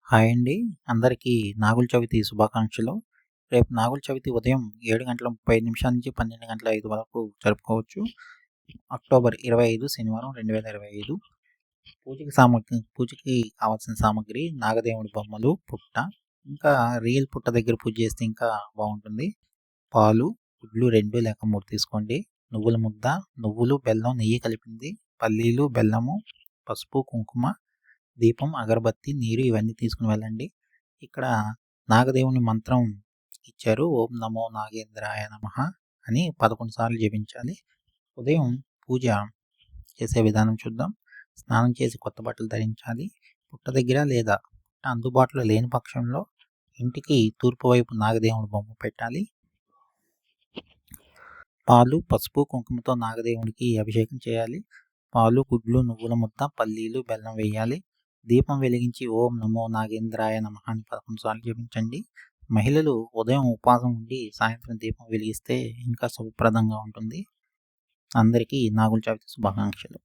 Hi అండి. అందరికీ నాగుల చవితి శుభాకాంక్షలు. రేపు నాగుల చవితి ఉదయం 7:35 నుంచి 12:05 వరకు జరుపుకోవచ్చు. అక్టోబర్ 25 శనివారం 2025. పూజకి కావాల్సిన సామాగ్రి నాగదేవుడి బొమ్మలు, పుట్ట, ఇంకా రియల్ పుట్ట దగ్గర పూజ చేస్తే ఇంకా బాగుంటుంది. పాలు, గుడ్లు 2 లేక 3 తీసుకోండి. నువ్వుల ముద్ద, నువ్వులు, బెల్లం, నెయ్యి కలిపింది, పల్లీలు, బెల్లము, పసుపు, కుంకుమ, దీపం, అగరబత్తి, నీరు ఇవన్నీ తీసుకుని వెళ్ళండి. ఇక్కడ నాగదేవుని మంత్రం ఇచ్చారు. ఓం నమో నాగేంద్రాయ నమః అని 11 సార్లు జపించాలి. ఉదయం పూజ చేసే విధానం చూద్దాం. స్నానం చేసి కొత్త బట్టలు ధరించాలి. పుట్ట దగ్గర లేదా పుట్ట అందుబాటులో లేని పక్షంలో ఇంటికి తూర్పు వైపు నాగదేవుని బొమ్మ పెట్టాలి. పాలు, పసుపు, కుంకుమతో నాగదేవునికి అభిషేకం చేయాలి. పాలు, గుడ్లు, నువ్వుల ముద్ద, పల్లీలు, బెల్లం వేయాలి. దీపం వెలిగించి ఓం నమో నాగేంద్రాయ నమః అని 11 సార్లు జపించండి. మహిళలు ఉదయం ఉపవాసం ఉండి సాయంత్రం దీపం వెలిగిస్తే ఇంకా శుభప్రదంగా ఉంటుంది. అందరికీ నాగుల చవితి శుభాకాంక్షలు.